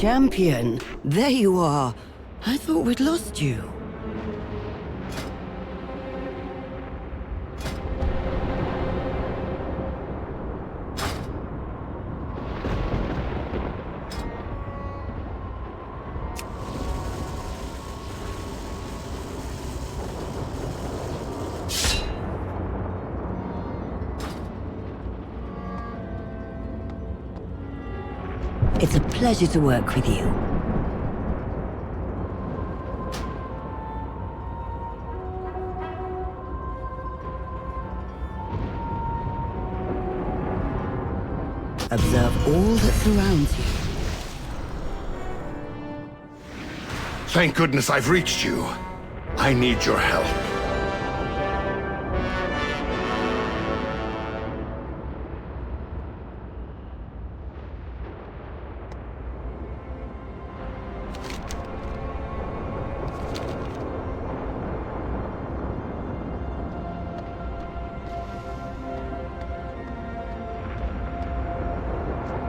champion. There you are. I thought we'd lost you. It's a pleasure to work with you. Observe all that surrounds you. Thank goodness I've reached you. I need your help.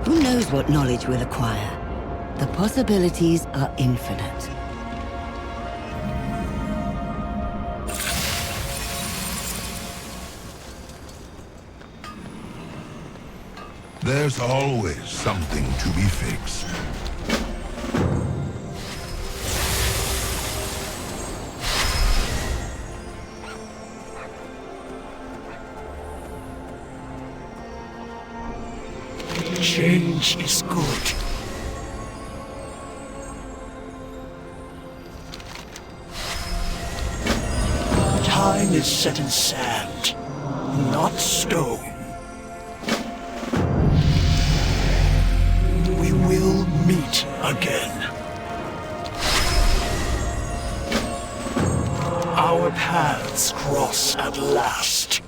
Who knows what knowledge we'll acquire? The possibilities are infinite. There's always something to be fixed. Change is good. Time is set in sand, not stone. We will meet again. Our paths cross at last.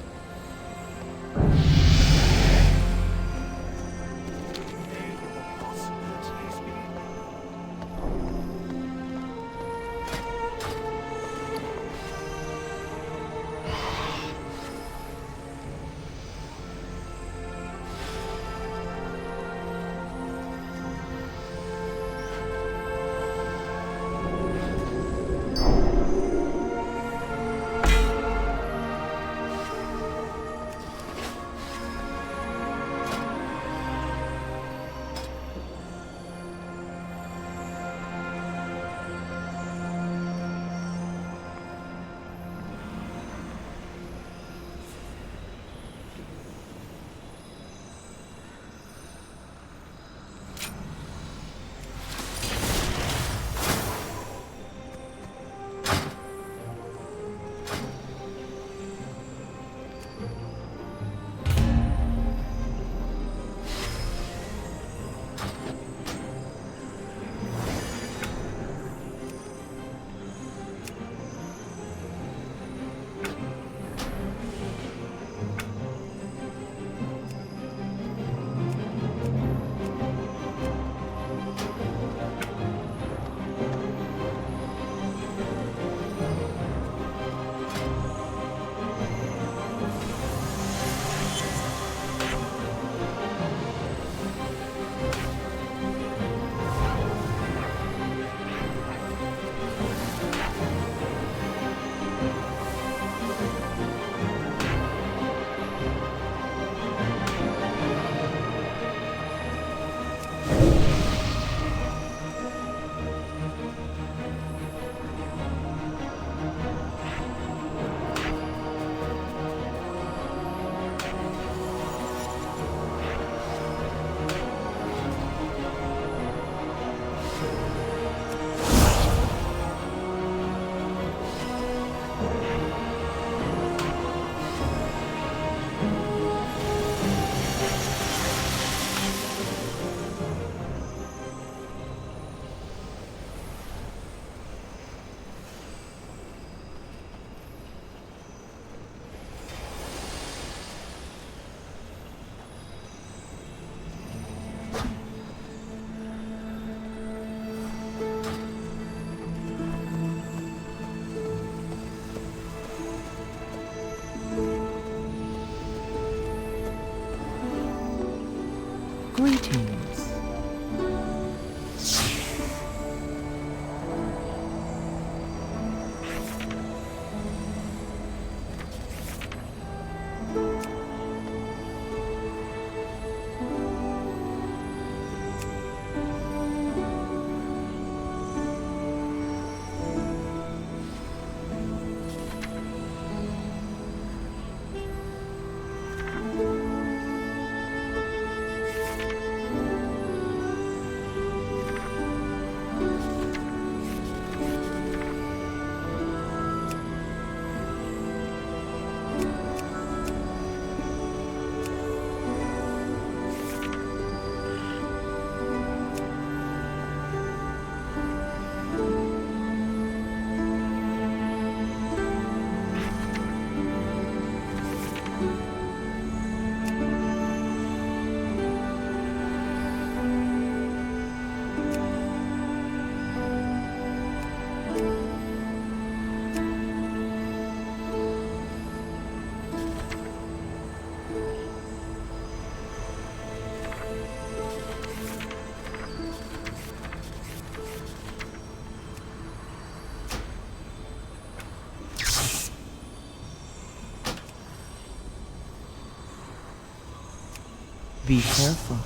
Greetings. Be careful.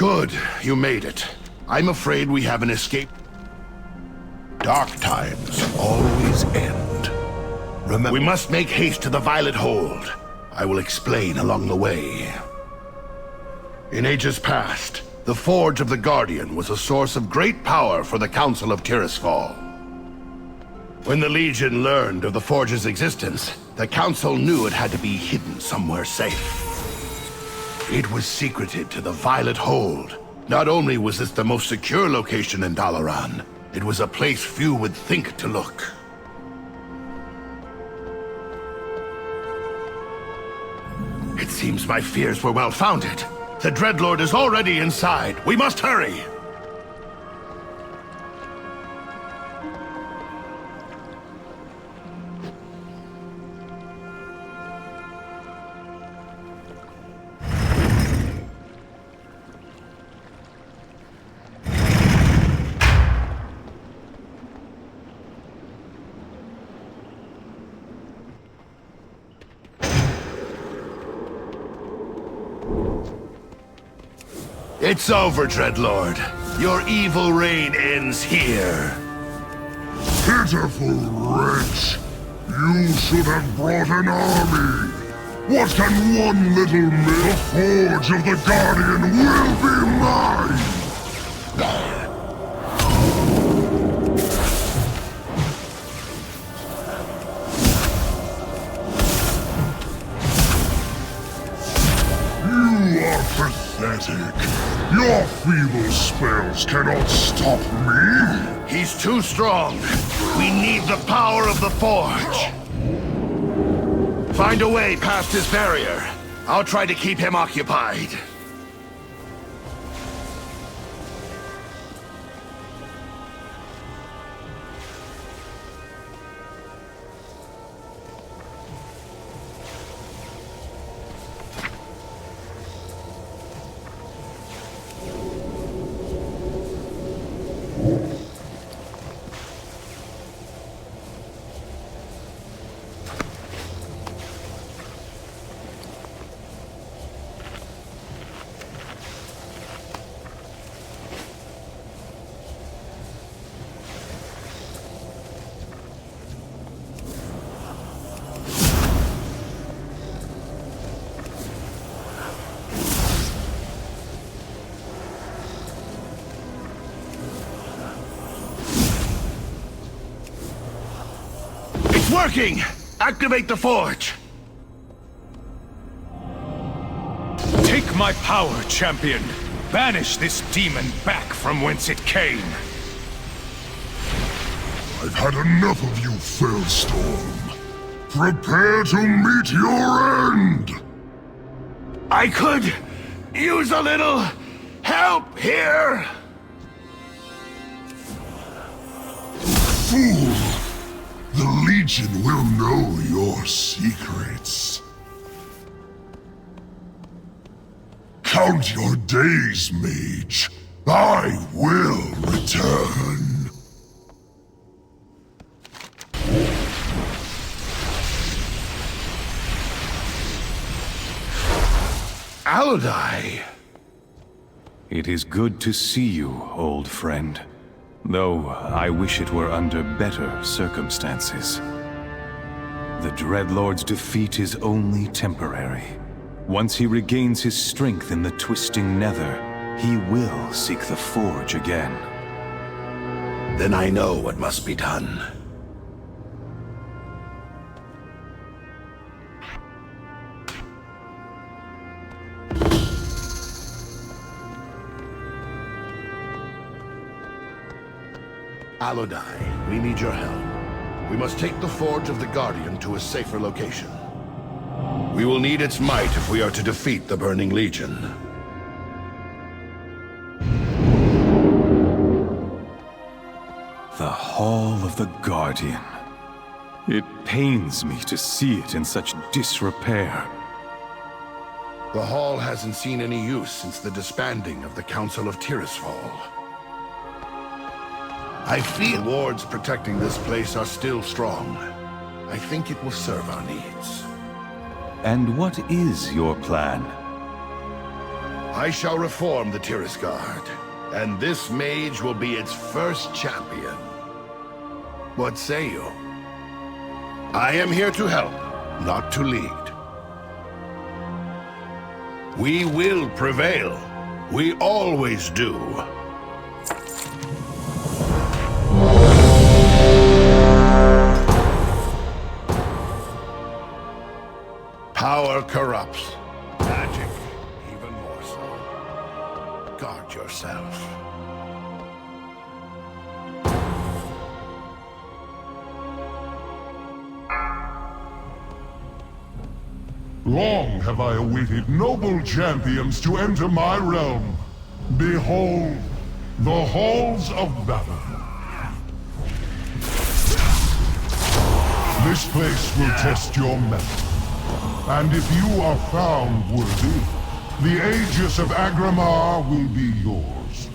Good, you made it. I'm afraid we have an escape. Dark times always end. Remember, We must make haste to the Violet Hold. I will explain along the way. In ages past, the Forge of the Guardian was a source of great power for the Council of Tirisfal. When the Legion learned of the Forge's existence, the Council knew it had to be hidden somewhere safe. It was secreted to the Violet Hold. Not only was this the most secure location in Dalaran, it was a place few would think to look. It seems my fears were well founded. The Dreadlord is already inside. We must hurry! It's over, Dreadlord. Your evil reign ends here. pitiful wretch! You should have brought an army! What can one little mill? The Forge of the Guardian will be mine! You are pathetic. Your feeble spells cannot stop me. He's too strong. We need the power of the Forge. Find a way past his barrier. I'll try to keep him occupied. Working! Activate the Forge! Take my power, champion! Banish this demon back from whence it came! I've had enough of you, Fellstorm. Prepare to meet your end! I could use a little help here! Fool! The Legion will know your secrets. Count your days, mage. I will return. Aldi! It is good to see you, old friend. Though I wish it were under better circumstances. The Dreadlord's defeat is only temporary. Once he regains his strength in the twisting nether, he will seek the Forge again. Then I know what must be done. Alodai, we need your help. We must take the Forge of the Guardian to a safer location. We will need its might if we are to defeat the Burning Legion. The Hall of the Guardian. It pains me to see it in such disrepair. The Hall hasn't seen any use since the disbanding of the Council of Tirisfal. I feel the wards protecting this place are still strong. I think it will serve our needs. And what is your plan? I shall reform the Tiris Guard, and this mage will be its first champion. What say you? I am here to help, not to lead. We will prevail. We always do. Power corrupts. Magic, even more so. Guard yourself. Long have I awaited noble champions to enter my realm. Behold, the halls of battle. This place will test your mettle. And if you are found worthy, the Aegis of Agramar will be yours.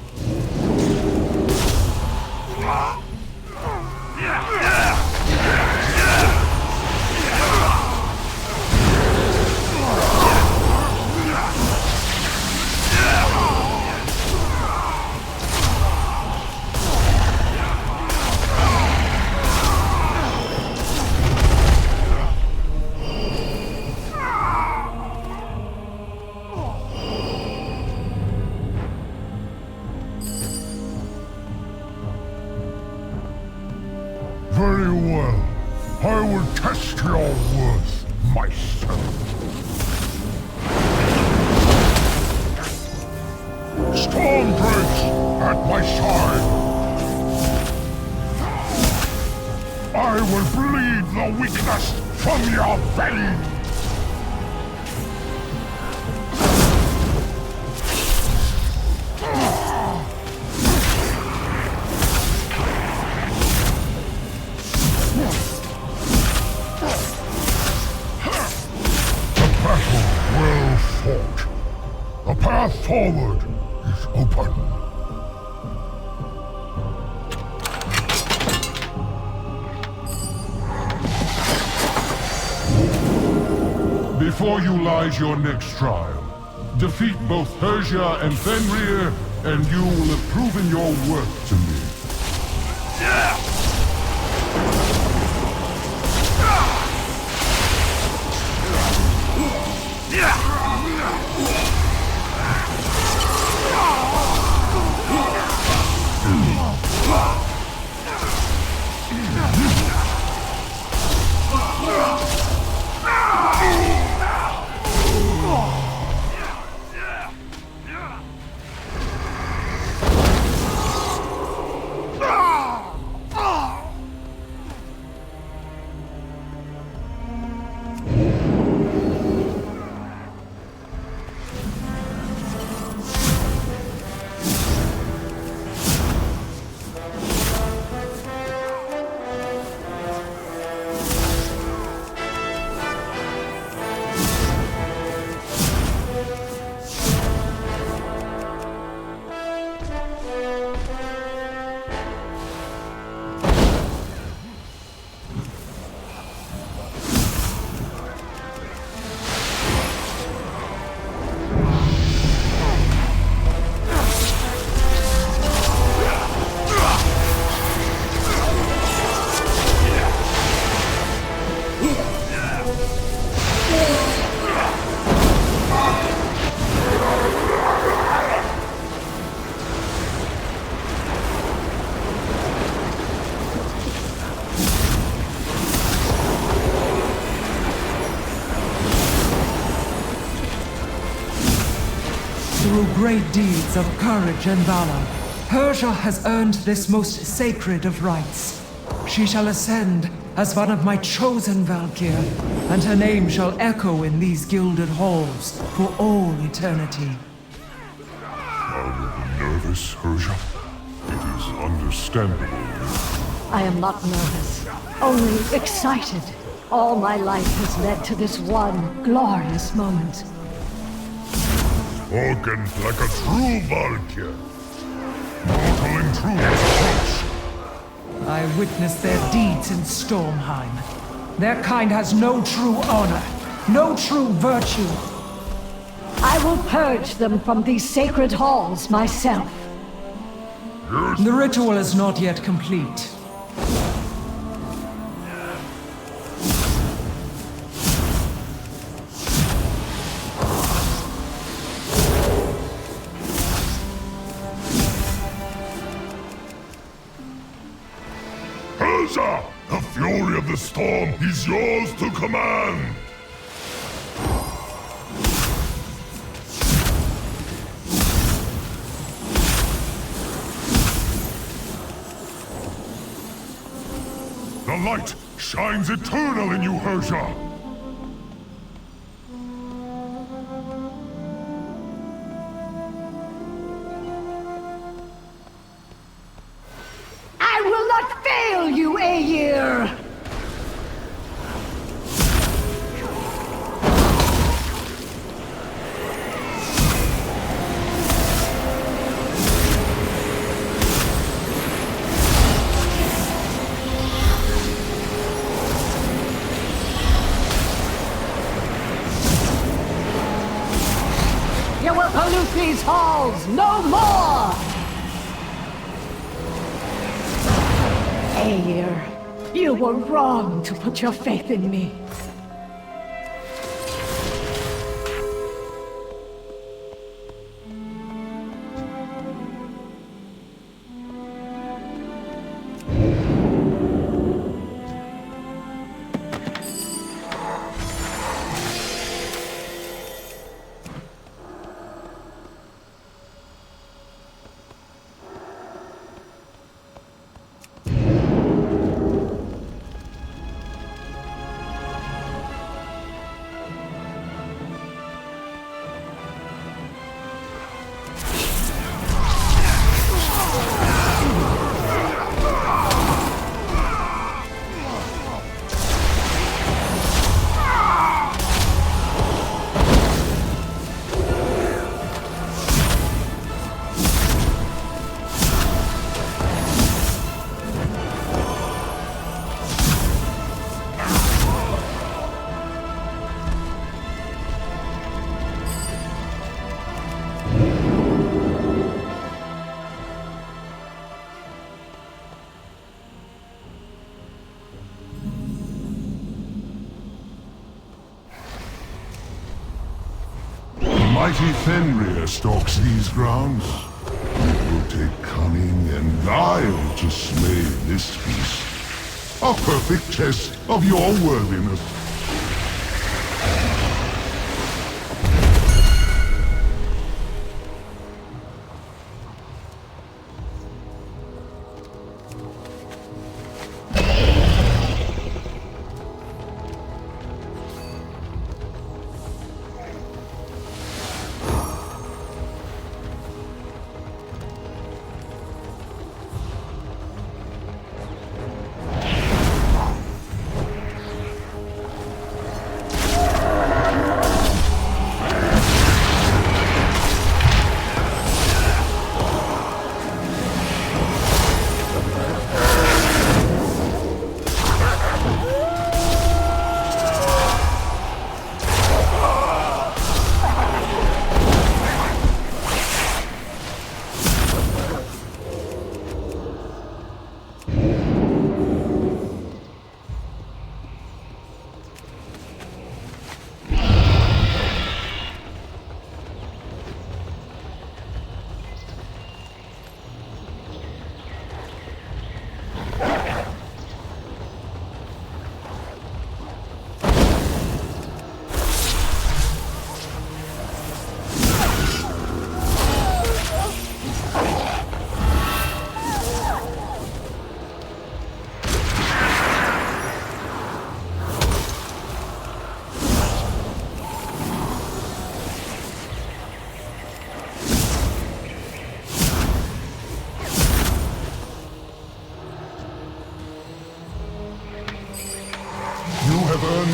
Very well. I will test your worth myself. Stormbreaks at my side. I will bleed the weakness from your veins. The path forward is open. Before you lies your next trial. Defeat both Persia and Fenrir, and you will have proven your worth to me. great deeds of courage and valor, Persia has earned this most sacred of rights. She shall ascend as one of my chosen Valkyr, and her name shall echo in these gilded halls for all eternity. Are you nervous, Persia? It is understandable. I am not nervous, only excited. All my life has led to this one glorious moment. Spoken like a true Valkyr. Mortal intruders approach. I witnessed their deeds in Stormheim. Their kind has no true honor, no true virtue. I will purge them from these sacred halls myself. The ritual is not yet complete. Persia! The fury of the storm is yours to command! The light shines eternal in you, Persia! I will not fail you, Aegir! You will pollute these halls no more! Aegir, you were wrong to put your faith in me. Mighty Fenrir stalks these grounds. It will take cunning and guile to slay this beast. A perfect test of your worthiness.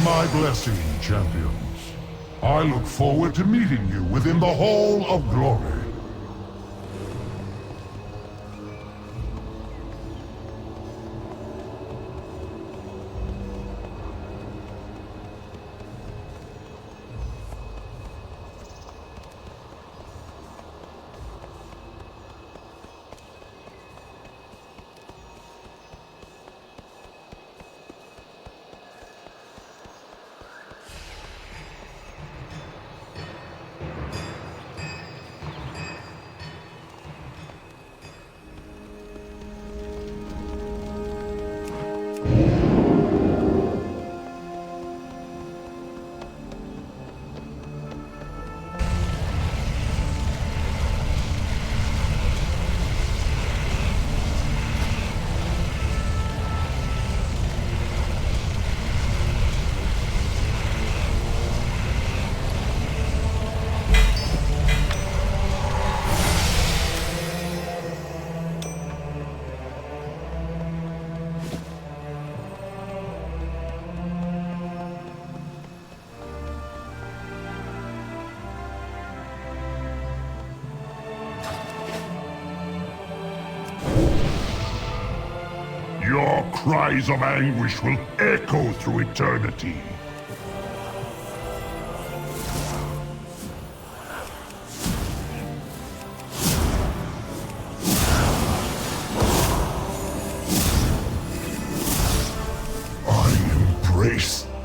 my blessing, champions. I look forward to meeting you within the Hall of Glory. Your cries of anguish will echo through eternity.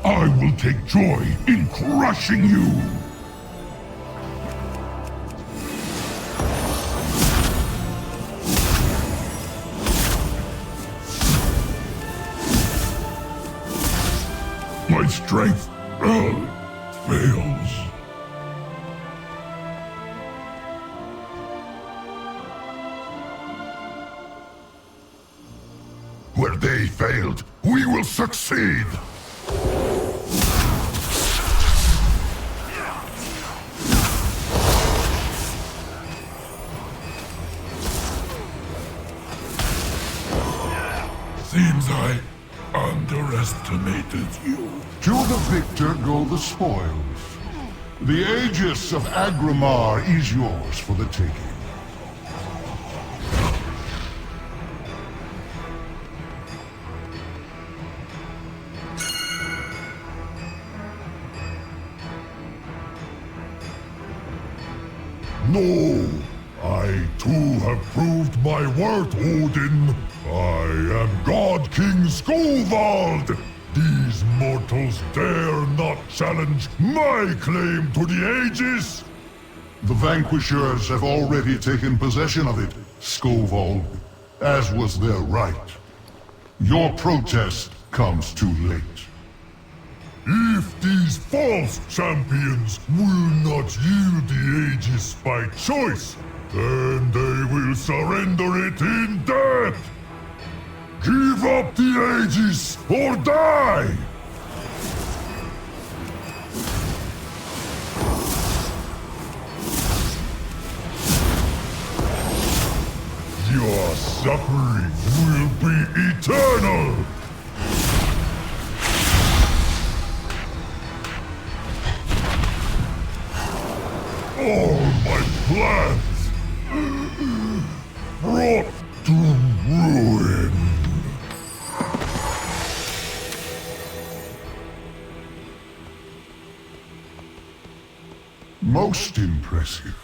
I will take joy in crushing you! My strength fails. Where they failed, we will succeed! Seems I underestimated you. To the victor go the spoils. The Aegis of Agrimar is yours for the taking. No! I too have proved my worth, Odin. I am God King Skovald! These mortals dare not challenge my claim to the Aegis! The Vanquishers have already taken possession of it, Skovald, as was their right. Your protest comes too late. If these false champions will not yield the Aegis by choice, then they will surrender it in death! Give up the Aegis or die! Your suffering will be eternal! All my plans brought to ruin. Most impressive.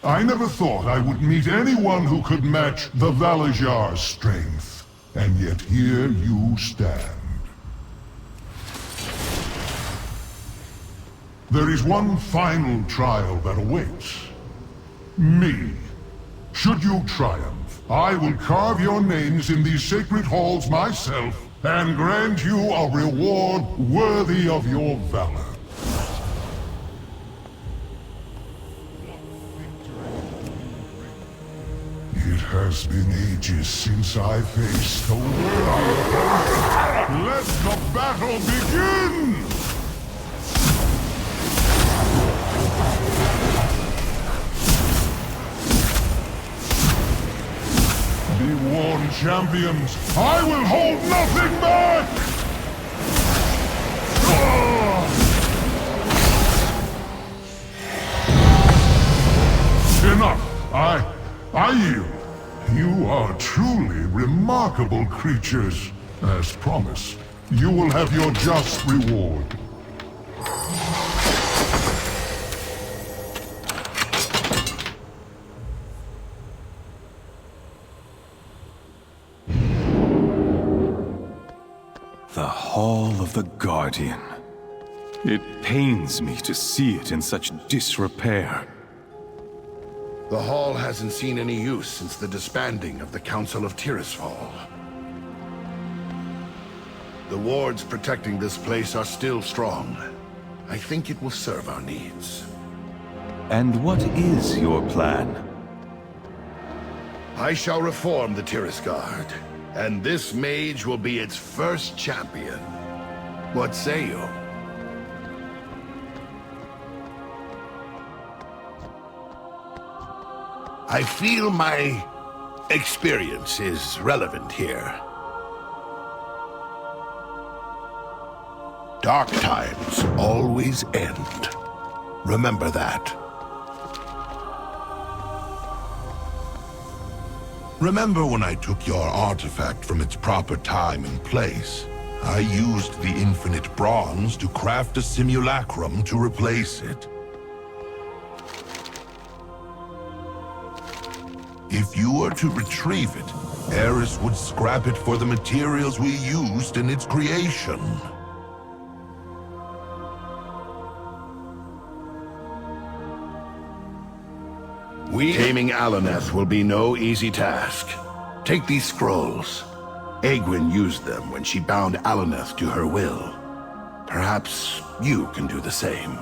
I never thought I would meet anyone who could match the Valajar's strength. And yet here you stand. There is one final trial that awaits. Me. Should you triumph, I will carve your names in these sacred halls myself and grant you a reward worthy of your valor. It has been ages since I faced a world. Let the battle begin! Be warned, champions! I will hold nothing back! I yield. You are truly remarkable creatures. As promised, you will have your just reward. The Hall of the Guardian. It pains me to see it in such disrepair. The hall hasn't seen any use since the disbanding of the Council of Tirisfal. The wards protecting this place are still strong. I think it will serve our needs. And what is your plan? I shall reform the Tiris Guard, and this mage will be its first champion. What say you? I feel my experience is relevant here. Dark times always end. Remember that. Remember when I took your artifact from its proper time and place? I used the infinite bronze to craft a simulacrum to replace it. If you were to retrieve it, Eris would scrap it for the materials we used in its creation. Taming Alaneth will be no easy task. Take these scrolls. Egwin used them when she bound Alaneth to her will. Perhaps you can do the same.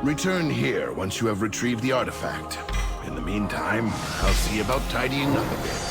Return here once you have retrieved the artifact. In the meantime, I'll see about tidying up a bit.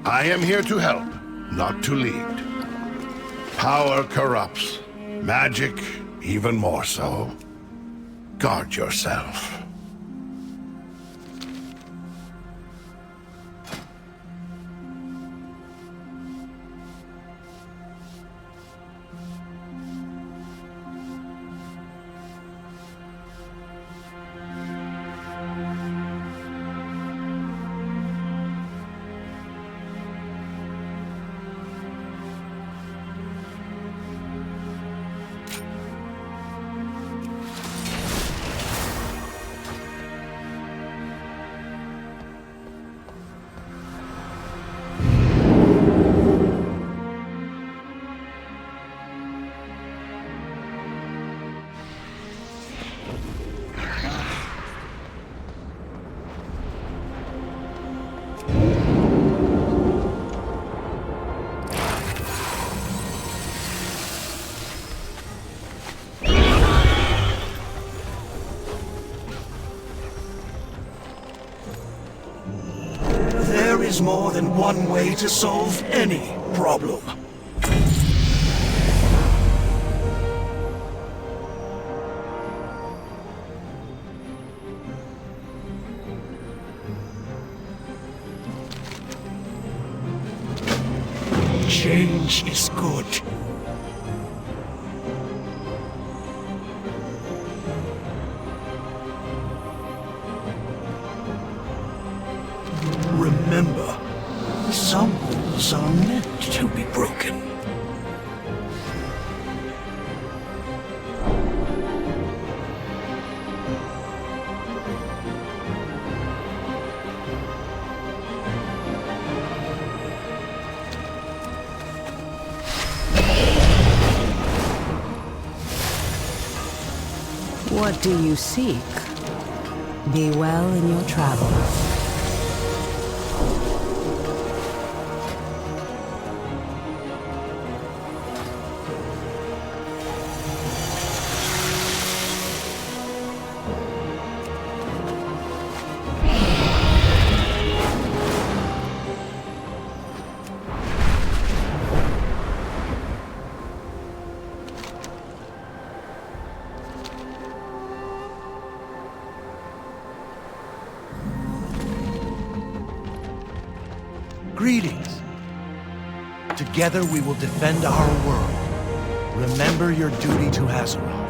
I am here to help, not to lead. Power corrupts. Magic, even more so. Guard yourself. There is more than one way to solve any problem. Change is good. Remember, some rules are meant to be broken. What do you seek? Be well in your travels. Greetings. Together we will defend our world. Remember your duty to Azeroth.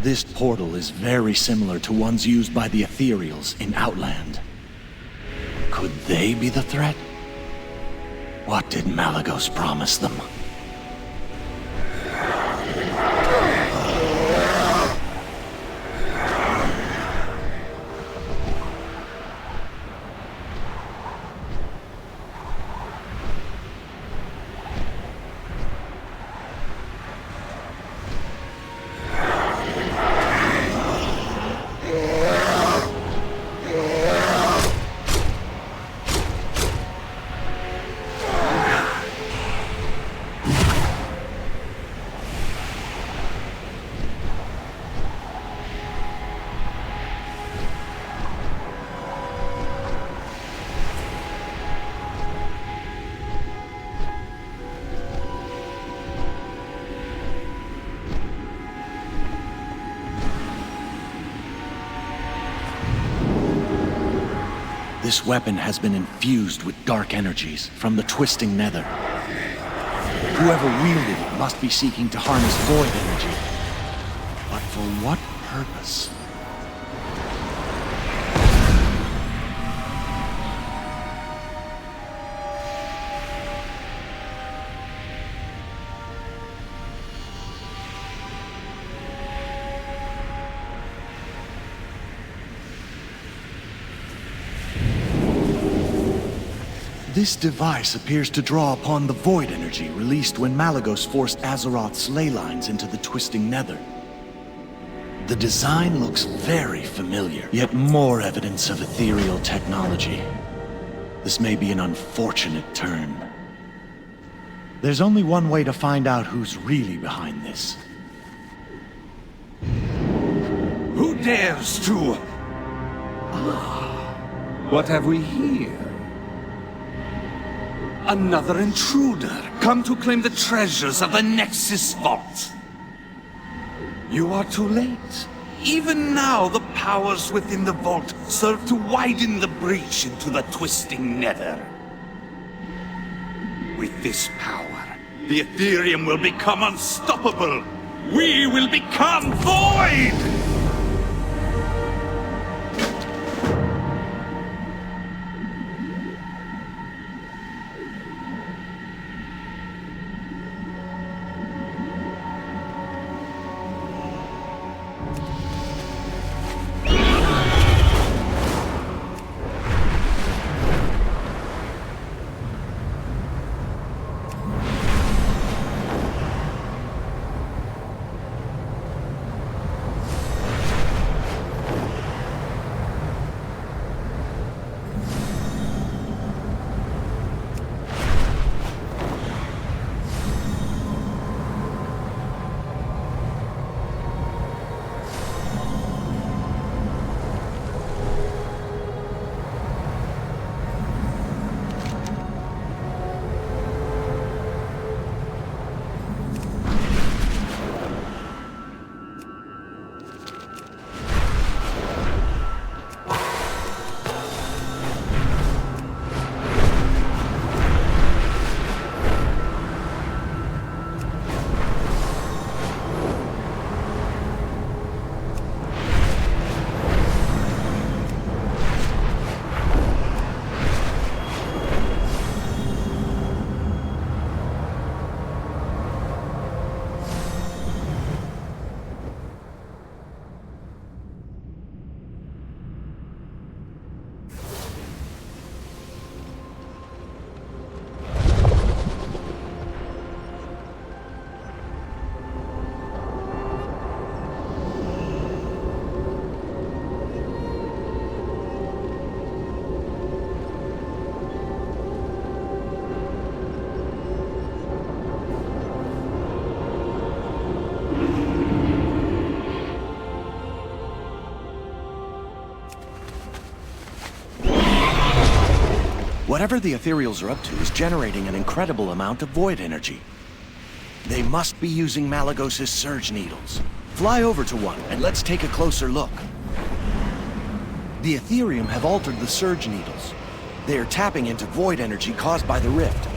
This portal is very similar to ones used by the Ethereals in Outland. Could they be the threat? What did Malagos promise them? This weapon has been infused with dark energies from the twisting nether. Whoever wielded it must be seeking to harness void energy. But for what purpose? This device appears to draw upon the void energy released when Malygos forced Azeroth's ley lines into the twisting nether. The design looks very familiar, yet more evidence of ethereal technology. This may be an unfortunate turn. There's only one way to find out who's really behind this. Who dares to... What have we here? Another intruder, come to claim the treasures of the Nexus Vault. You are too late. Even now, the powers within the vault serve to widen the breach into the twisting nether. With this power, the Ethereum will become unstoppable. We will become void! Whatever the Ethereals are up to is generating an incredible amount of void energy. They must be using Malygos' surge needles. Fly over to one and let's take a closer look. The Ethereum have altered the surge needles. They are tapping into void energy caused by the rift.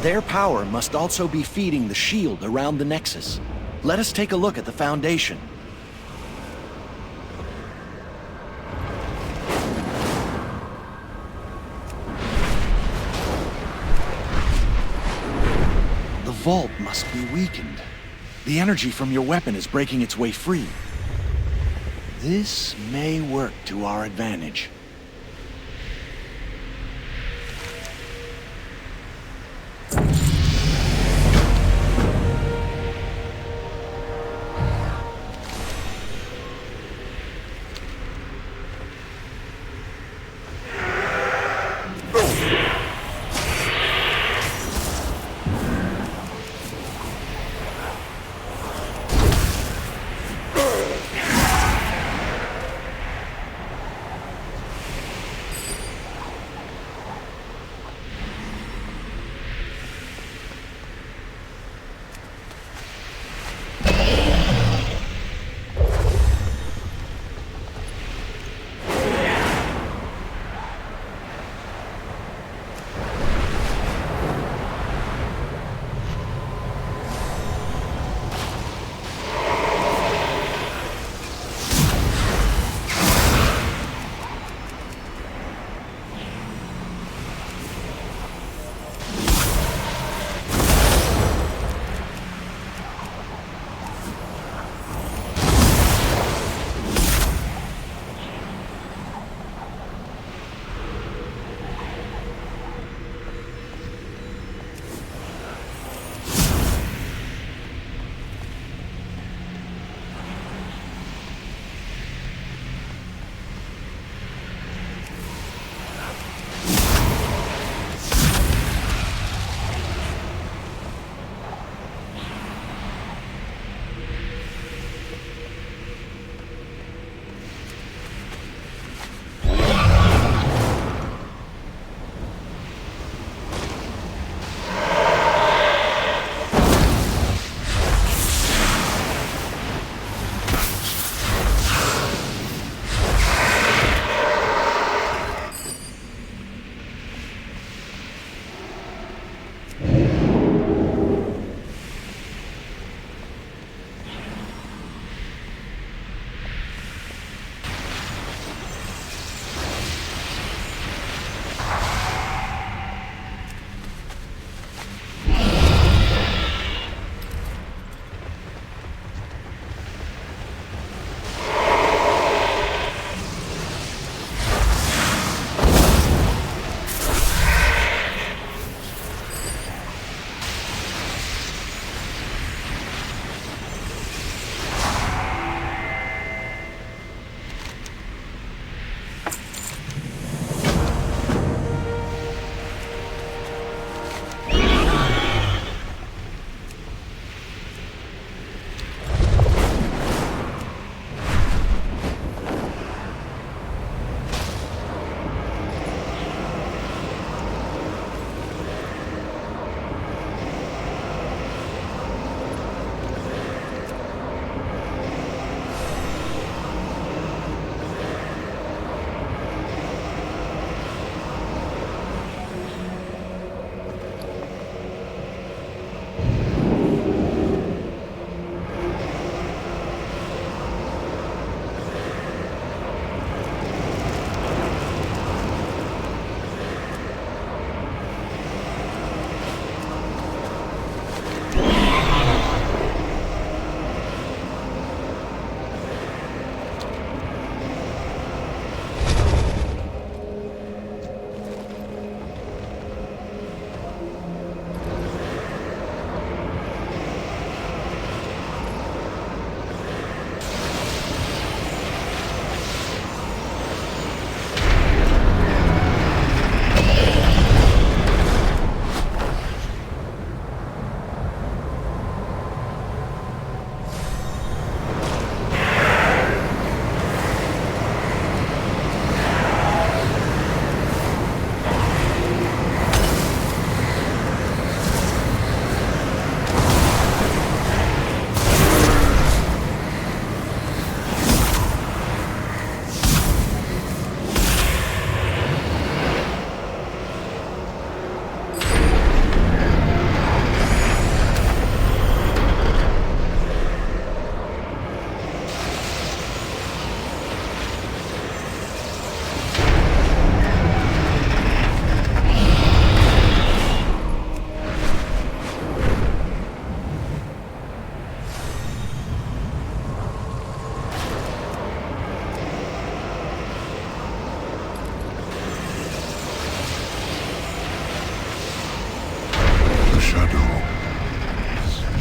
Their power must also be feeding the shield around the Nexus. Let us take a look at the Foundation. The vault must be weakened. The energy from your weapon is breaking its way free. This may work to our advantage.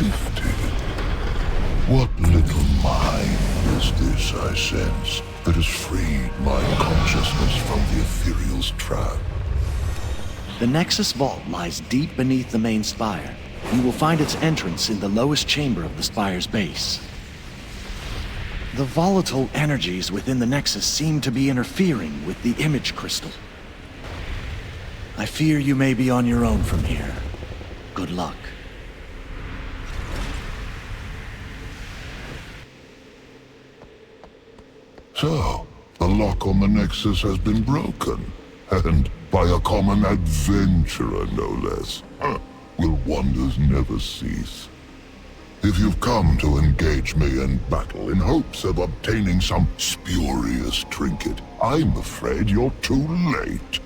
lifted. What little mind is this I sense that has freed my consciousness from the ethereal's trap? The Nexus Vault lies deep beneath the main spire. You will find its entrance in the lowest chamber of the spire's base. The volatile energies within the Nexus seem to be interfering with the image crystal. I fear you may be on your own from here. Good luck. So, the lock on the Nexus has been broken, and by a common adventurer, no less. Will wonders never cease? If you've come to engage me in battle in hopes of obtaining some spurious trinket, I'm afraid you're too late.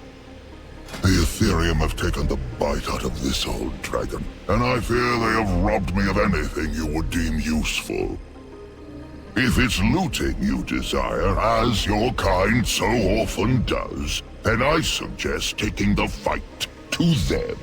The Ethereum have taken the bite out of this old dragon, and I fear they have robbed me of anything you would deem useful. If it's looting you desire, as your kind so often does, then I suggest taking the fight to them.